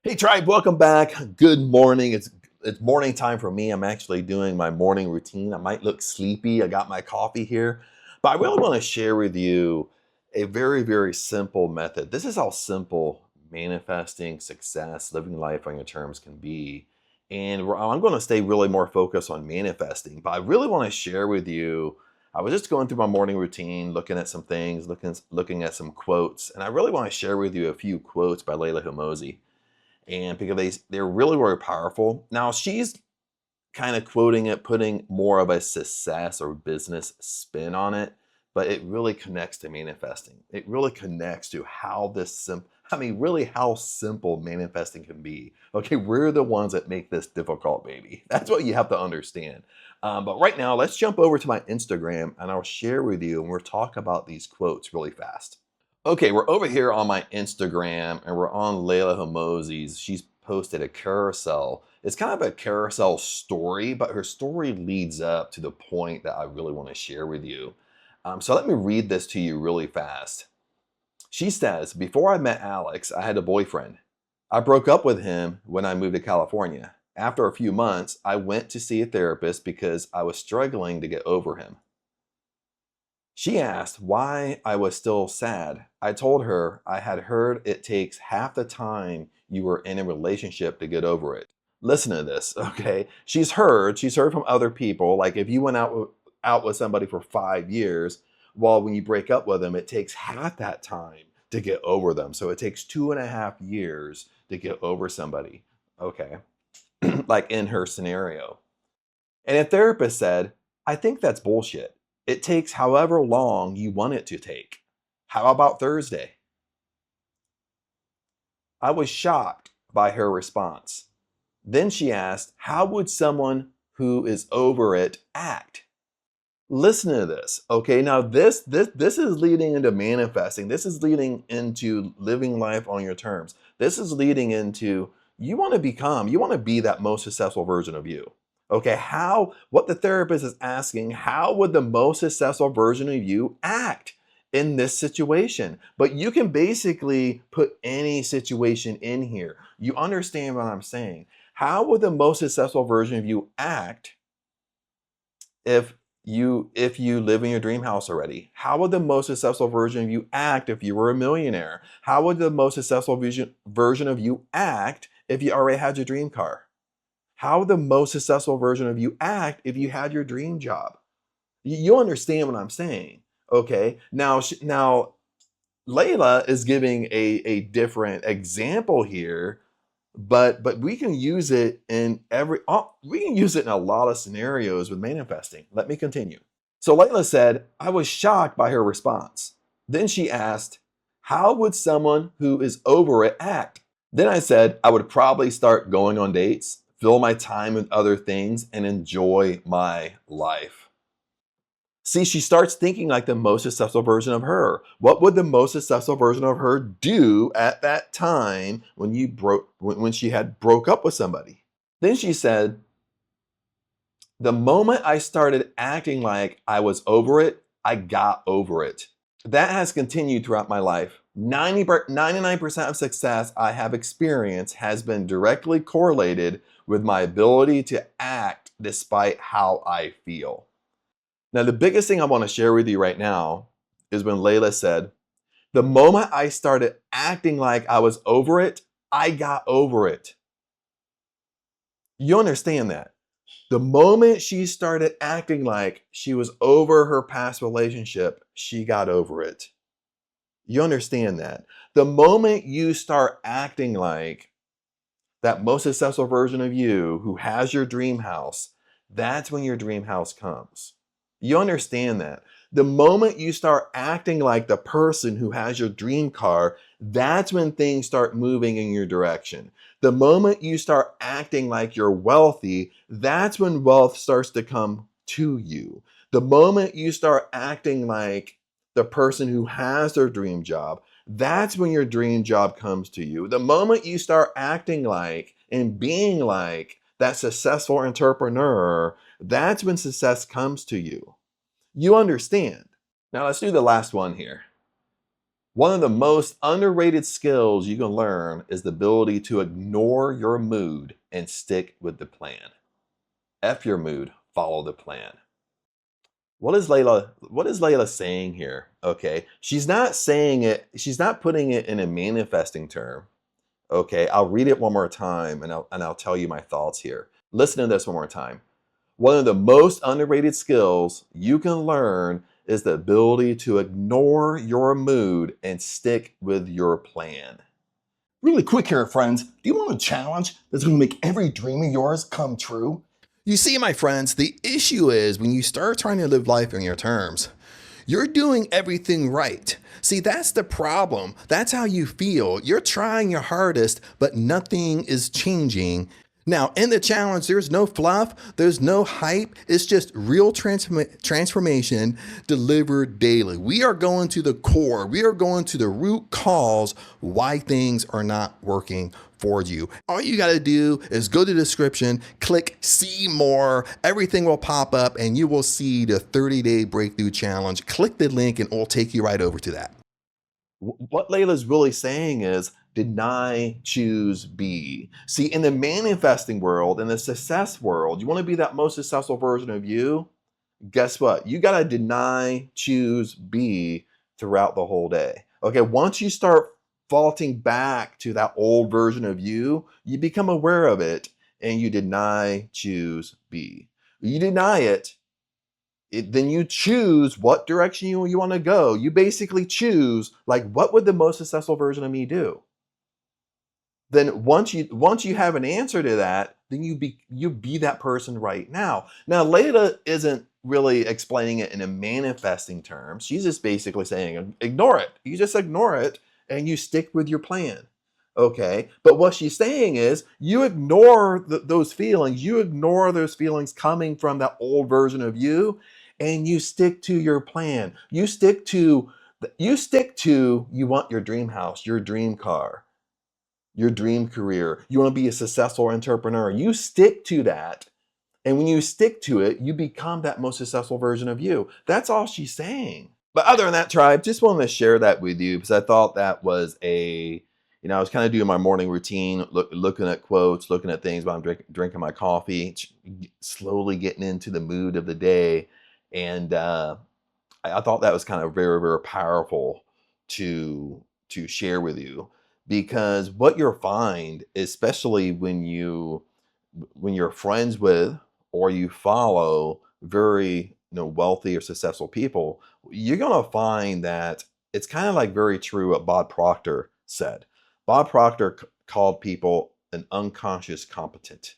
Hey tribe, welcome back. Good morning. It's morning time for me. I'm actually doing my morning routine. I might look sleepy. I got my coffee here, but I really want to share with you a very simple method. This is how simple manifesting success, living life on your terms can be. And I'm going to stay really more focused on manifesting, but I really want to share with you. I was just going through my morning routine, looking at some things, looking at some quotes, and I really want to share with you a few quotes by Leila Hormozi, and because they're really powerful. Now she's kind of quoting it, putting more of a success or business spin on it, but it really connects to manifesting. It really connects to how really how simple manifesting can be. Okay, we're the ones that make this difficult, baby. That's what you have to understand. But right now, let's jump over to my Instagram and I'll share with you, and we'll talk about these quotes really fast. Okay, we're over here on my Instagram and we're on Leila Hormozi's. She's posted a carousel. It's kind of a carousel story, but her story leads up to the point that I really want to share with you. So let me read this to you really fast. She says, "Before I met Alex, I had a boyfriend. I broke up with him when I moved to California. After a few months, I went to see a therapist because I was struggling to get over him. She asked why I was still sad. I told her I had heard it takes half the time you were in a relationship to get over it." Listen to this, okay? She's heard from other people, like if you went out with somebody for 5 years, well, when you break up with them, it takes half that time to get over them. So it takes 2.5 years to get over somebody, okay? Like in her scenario. And a therapist said, "I think that's bullshit. It takes however long you want it to take. How about Thursday?" I was shocked by her response. Then she asked, "How would someone who is over it act?" Listen to this. Okay, now this is leading into manifesting. This is leading into living life on your terms. This is leading into you want to be that most successful version of you. Okay, what the therapist is asking, how would the most successful version of you act in this situation? But you can basically put any situation in here. You understand what I'm saying? How would the most successful version of you act if you live in your dream house already? How would the most successful version of you act if you were a millionaire? How would the most successful version of you act if you already had your dream car? How would the most successful version of you act if you had your dream job? You understand what I'm saying? Okay. Now Layla is giving a different example here, but we can use it in we can use it in a lot of scenarios with manifesting. Let me continue. So Layla said, "I was shocked by her response. Then she asked, how would someone who is over it act?" Then I said, "I would probably start going on dates, fill my time with other things, and enjoy my life." See, she starts thinking like the most successful version of her. What would the most successful version of her do at that time when she had broke up with somebody? Then she said, "The moment I started acting like I was over it, I got over it." That has continued throughout my life. 99% of success I have experienced has been directly correlated with my ability to act despite how I feel. Now, the biggest thing I want to share with you right now is when Layla said, "The moment I started acting like I was over it, I got over it." You understand that? The moment she started acting like she was over her past relationship, she got over it. You understand that? The moment you start acting like that most successful version of you who has your dream house, that's when your dream house comes. You understand that? The moment you start acting like the person who has your dream car, that's when things start moving in your direction. The moment you start acting like you're wealthy, that's when wealth starts to come to you. The moment you start acting like the person who has their dream job, that's when your dream job comes to you. The moment you start acting like and being like that successful entrepreneur, that's when success comes to you. You understand. Now let's do the last one here. One of the most underrated skills you can learn is the ability to ignore your mood and stick with the plan. F your mood, follow the plan. What is Layla saying here? Okay. She's not saying it, she's not putting it in a manifesting term. Okay. I'll read it one more time and I'll tell you my thoughts here. Listen to this one more time. One of the most underrated skills you can learn is the ability to ignore your mood and stick with your plan. Really quick here, friends. Do you want a challenge that's going to make every dream of yours come true? You see, my friends, the issue is when you start trying to live life on your terms, you're doing everything right. See, that's the problem. That's how you feel. You're trying your hardest, but nothing is changing. Now, in the challenge, there's no fluff, there's no hype. It's just real transformation delivered daily. We are going to the core. We are going to the root cause why things are not working for you. All you got to do is go to the description, click see more. Everything will pop up and you will see the 30-day breakthrough challenge. Click the link and it'll take you right over to that. What Layla's really saying is deny, choose, be. See, in the manifesting world, in the success world, you want to be that most successful version of you? Guess what? You got to deny, choose, be throughout the whole day. Okay, once you start faulting back to that old version of you, you become aware of it and you deny, choose, be. You deny it, then you choose what direction you want to go. You basically choose, like, what would the most successful version of me do? Then once you have an answer to that, then you be that person right now. Now, Layla isn't really explaining it in a manifesting term. She's just basically saying, ignore it. You just ignore it and you stick with your plan. Okay, but what she's saying is you ignore those feelings. You ignore those feelings coming from that old version of you, and you stick to your plan. You stick to you want your dream house, your dream car, your dream career. You want to be a successful entrepreneur. You stick to that. And when you stick to it, you become that most successful version of you. That's all she's saying. But other than that, tribe, just wanted to share that with you because I thought that was I was kind of doing my morning routine, looking at quotes, looking at things while I'm drinking my coffee, slowly getting into the mood of the day. And I thought that was kind of very, very powerful to share with you, because what you'll find, especially when you're friends with or you follow very wealthy or successful people, you're gonna find that it's kind of like very true what Bob Proctor said. Bob Proctor called people an unconscious competent.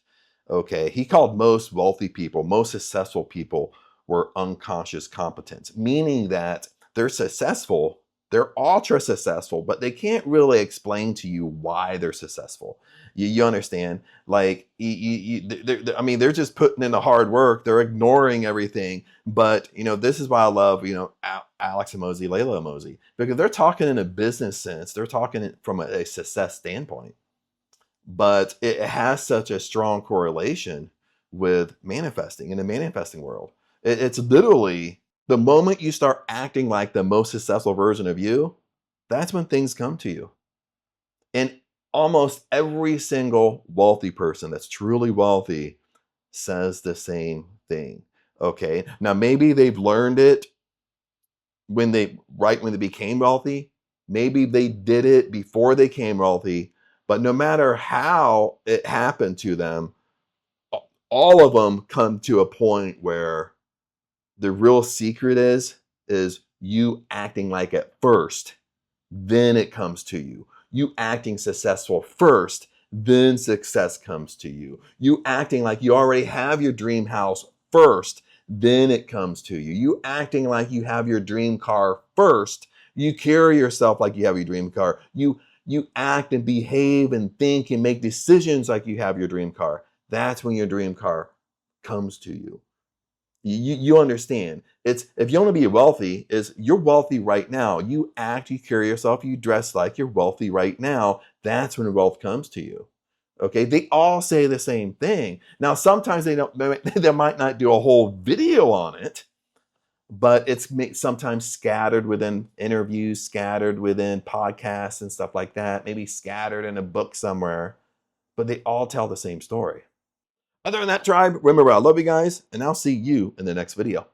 Okay, he called most wealthy people, most successful people were unconscious competent, meaning that they're successful, they're ultra successful, but they can't really explain to you why they're successful. You understand? Like, they're just putting in the hard work. They're ignoring everything. But, this is why I love, Alex Hormozi, Leila Hormozi, because they're talking in a business sense. They're talking from a success standpoint. But it has such a strong correlation with manifesting in the manifesting world. It's literally the moment you start acting like the most successful version of you, that's when things come to you. And almost every single wealthy person that's truly wealthy says the same thing. Okay. Now, maybe they've learned it when they became wealthy. Maybe they did it before they became wealthy. But no matter how it happened to them, all of them come to a point where the real secret is you acting like it first, then it comes to you. You acting successful first, then success comes to you. You acting like you already have your dream house first, then it comes to you. You acting like you have your dream car first, you carry yourself like you have your dream car. You act and behave and think and make decisions like you have your dream car. That's when your dream car comes to you. You understand. It's, if you want to be wealthy, you're wealthy right now. You act, you carry yourself, you dress like you're wealthy right now. That's when wealth comes to you. Okay, they all say the same thing. Now, sometimes they might not do a whole video on it, but it's sometimes scattered within interviews, scattered within podcasts and stuff like that, maybe scattered in a book somewhere, but they all tell the same story. Other than that, tribe, remember, I love you guys, and I'll see you in the next video.